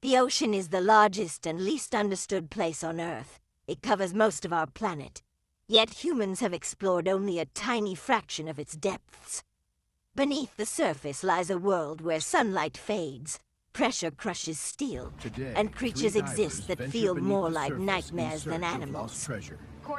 The ocean is the largest and least understood place on Earth. It covers most of our planet. Yet humans have explored only a tiny fraction of its depths. Beneath the surface lies a world where sunlight fades, pressure crushes steel, and creatures exist that feel more like nightmares than animals.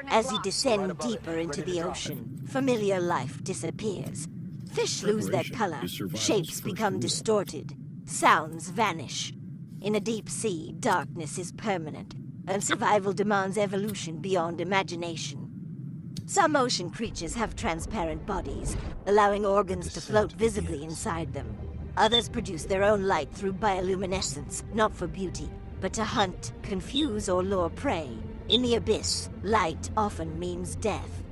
As you descend deeper into the ocean, familiar life disappears. Fish lose their color, shapes become distorted, sounds vanish. In a deep sea, darkness is permanent, and survival demands evolution beyond imagination. Some ocean creatures have transparent bodies, allowing organs to float visibly inside them. Others produce their own light through bioluminescence, not for beauty, but to hunt, confuse, or lure prey. In the abyss, light often means death.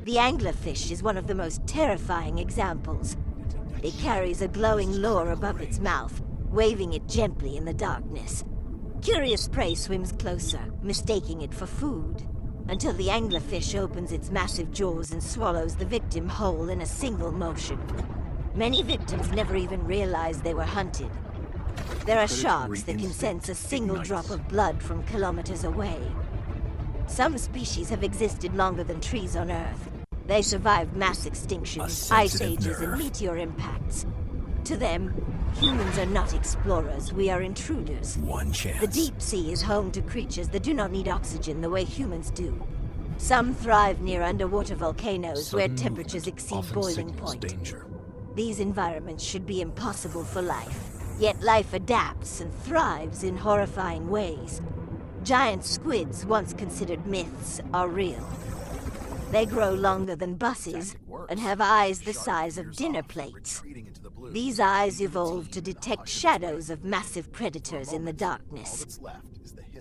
The anglerfish is one of the most terrifying examples. It carries a glowing lure above its mouth, waving it gently in the darkness. Curious prey swims closer, mistaking it for food, until the anglerfish opens its massive jaws and swallows the victim whole in a single motion. Many victims never even realize they were hunted. There are sharks that can sense a single drop of blood from kilometers away. Some species have existed longer than trees on Earth. They survived mass extinctions, ice ages, and meteor impacts. To them, humans are not explorers, we are intruders. One chance. The deep sea is home to creatures that do not need oxygen the way humans do. Some thrive near underwater volcanoes where temperatures exceed boiling point. Danger. These environments should be impossible for life. Yet life adapts and thrives in horrifying ways. Giant squids, once considered myths, are real. They grow longer than buses and have eyes the size of dinner plates. These eyes evolved to detect shadows of massive predators in the darkness.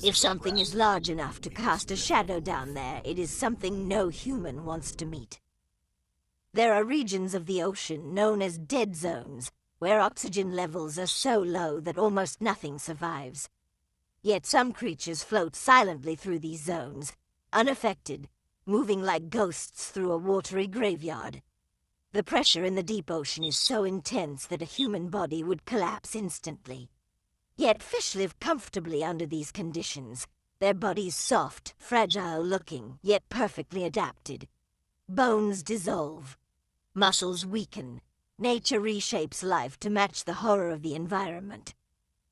If something is large enough to cast a shadow down there, it is something no human wants to meet. There are regions of the ocean known as dead zones, where oxygen levels are so low that almost nothing survives. Yet some creatures float silently through these zones, unaffected, moving like ghosts through a watery graveyard. The pressure in the deep ocean is so intense that a human body would collapse instantly. Yet fish live comfortably under these conditions, their bodies soft, fragile-looking, yet perfectly adapted. Bones dissolve. Muscles weaken. Nature reshapes life to match the horror of the environment.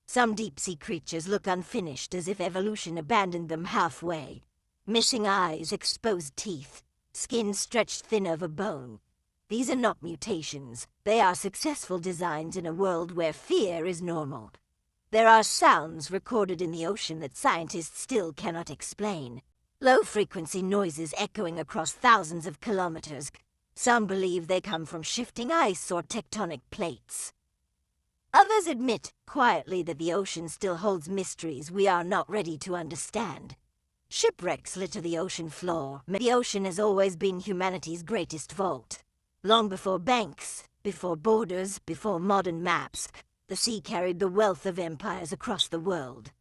Some deep-sea creatures look unfinished, as if evolution abandoned them halfway. Missing eyes, exposed teeth, skin stretched thin over bone. These are not mutations. They are successful designs in a world where fear is normal. There are sounds recorded in the ocean that scientists still cannot explain. Low-frequency noises echoing across thousands of kilometers. Some believe they come from shifting ice or tectonic plates. Others admit quietly that the ocean still holds mysteries we are not ready to understand. Shipwrecks litter the ocean floor. The ocean has always been humanity's greatest vault. Long before banks, before borders, before modern maps, the sea carried the wealth of empires across the world.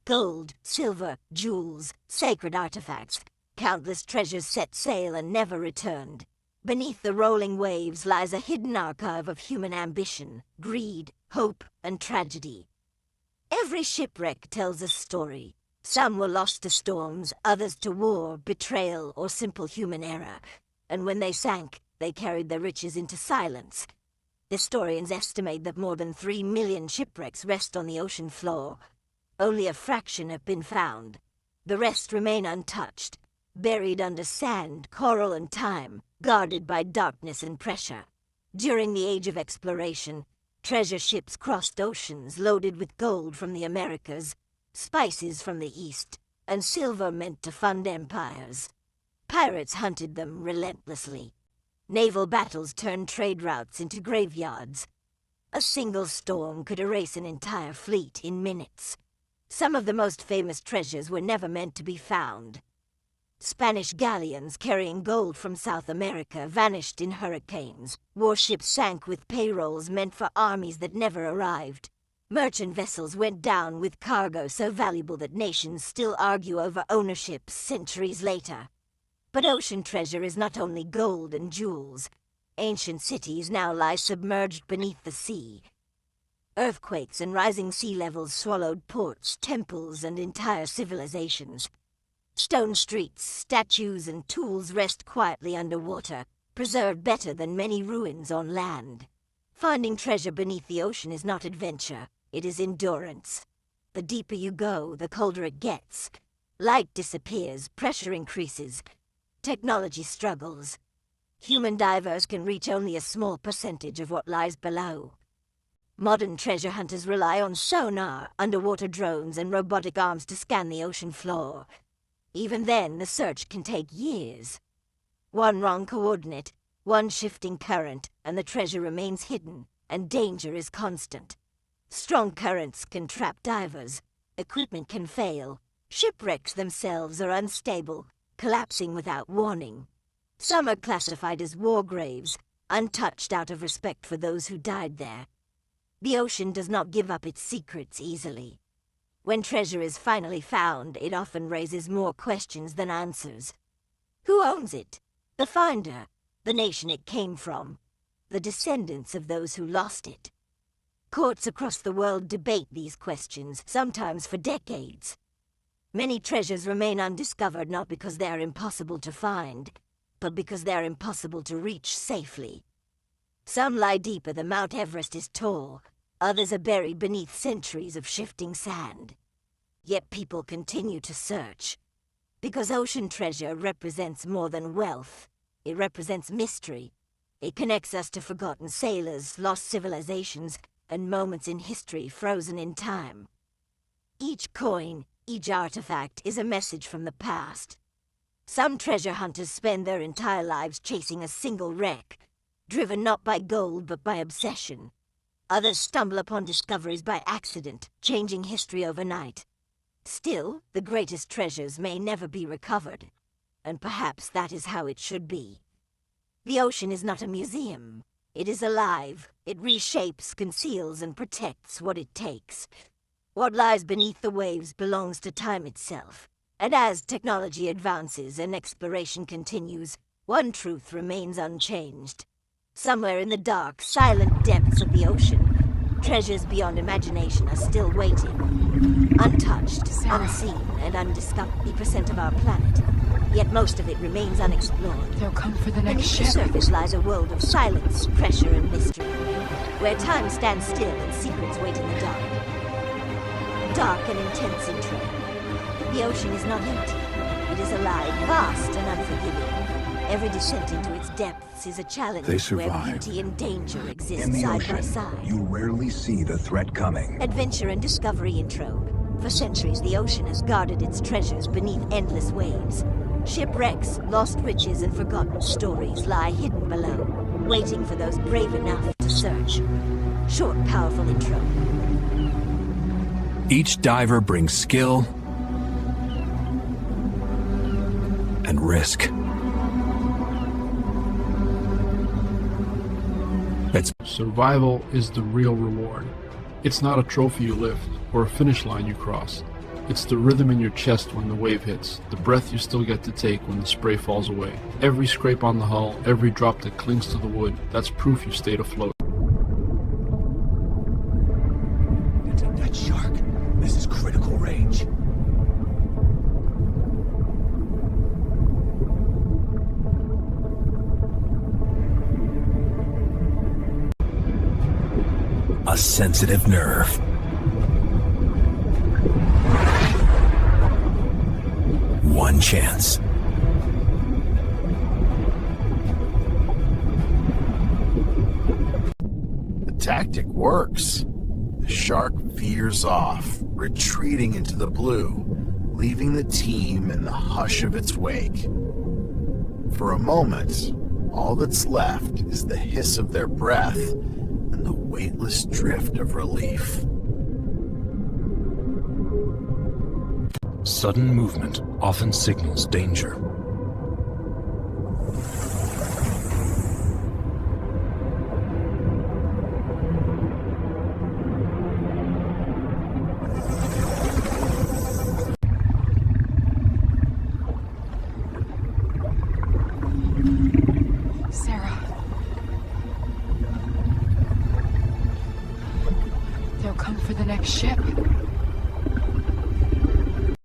Gold, silver, jewels, sacred artifacts, countless treasures set sail and never returned. Beneath the rolling waves lies a hidden archive of human ambition, greed, hope, and tragedy. Every shipwreck tells a story. Some were lost to storms, others to war, betrayal, or simple human error. And when they sank, they carried their riches into silence. Historians estimate that more than 3 million shipwrecks rest on the ocean floor. Only a fraction have been found. The rest remain untouched, buried under sand, coral, and time, guarded by darkness and pressure. During the age of exploration, treasure ships crossed oceans loaded with gold from the Americas, spices from the East, and silver meant to fund empires. Pirates hunted them relentlessly. Naval battles turned trade routes into graveyards. A single storm could erase an entire fleet in minutes. Some of the most famous treasures were never meant to be found. Spanish galleons carrying gold from South America vanished in hurricanes. Warships sank with payrolls meant for armies that never arrived. Merchant vessels went down with cargo so valuable that nations still argue over ownership centuries later. But ocean treasure is not only gold and jewels. Ancient cities now lie submerged beneath the sea. Earthquakes and rising sea levels swallowed ports, temples, and entire civilizations. Stone streets, statues, and tools rest quietly underwater, preserved better than many ruins on land. Finding treasure beneath the ocean is not adventure, it is endurance. The deeper you go, the colder it gets. Light disappears, pressure increases. Technology struggles. Human divers can reach only a small percentage of what lies below. Modern treasure hunters rely on sonar, underwater drones, and robotic arms to scan the ocean floor. Even then, the search can take years. One wrong coordinate, one shifting current, and the treasure remains hidden, and danger is constant. Strong currents can trap divers, equipment can fail, shipwrecks themselves are unstable, collapsing without warning. Some are classified as war graves, untouched out of respect for those who died there. The ocean does not give up its secrets easily. When treasure is finally found, it often raises more questions than answers. Who owns it? The finder, the nation it came from, the descendants of those who lost it. Courts across the world debate these questions, sometimes for decades. Many treasures remain undiscovered not because they are impossible to find, but because they are impossible to reach safely. Some lie deeper than Mount Everest is tall, others are buried beneath centuries of shifting sand. Yet people continue to search. Because ocean treasure represents more than wealth. It represents mystery. It connects us to forgotten sailors, lost civilizations, and moments in history frozen in time. Each coin, each artifact is a message from the past. Some treasure hunters spend their entire lives chasing a single wreck, driven not by gold but by obsession. Others stumble upon discoveries by accident, changing history overnight. Still, the greatest treasures may never be recovered, and perhaps that is how it should be. The ocean is not a museum. It is alive. It reshapes, conceals, and protects what it takes. What lies beneath the waves belongs to time itself. And as technology advances and exploration continues, one truth remains unchanged. Somewhere in the dark, silent depths of the ocean, treasures beyond imagination are still waiting. Untouched, unseen, and undiscovered 50% of our planet. Yet most of it remains unexplored. They'll come for the next Beneath ship. the surface lies a world of silence, pressure, and mystery, where time stands still and secrets wait in the dark. Dark and intense intro. The ocean is not empty. It is alive, vast, and unforgiving. Every descent into its depths is a challenge They where survive. beauty and danger exist In the side ocean, by side. you rarely see the threat coming. Adventure and discovery intro. For centuries, the ocean has guarded its treasures beneath endless waves. Shipwrecks, lost riches, and forgotten stories lie hidden below, waiting for those brave enough to search. Short, powerful intro. Each diver brings skill and risk. Survival is the real reward. It's not a trophy you lift or a finish line you cross. It's the rhythm in your chest when the wave hits, the breath you still get to take when the spray falls away. Every scrape on the hull, every drop that clings to the wood, that's proof you stayed afloat. Detect that shark. This is critical range. A sensitive nerve. One chance. The tactic works. The shark veers off, retreating into the blue, leaving the team in the hush of its wake. For a moment, all that's left is the hiss of their breath and the weightless drift of relief. Sudden movement often signals danger.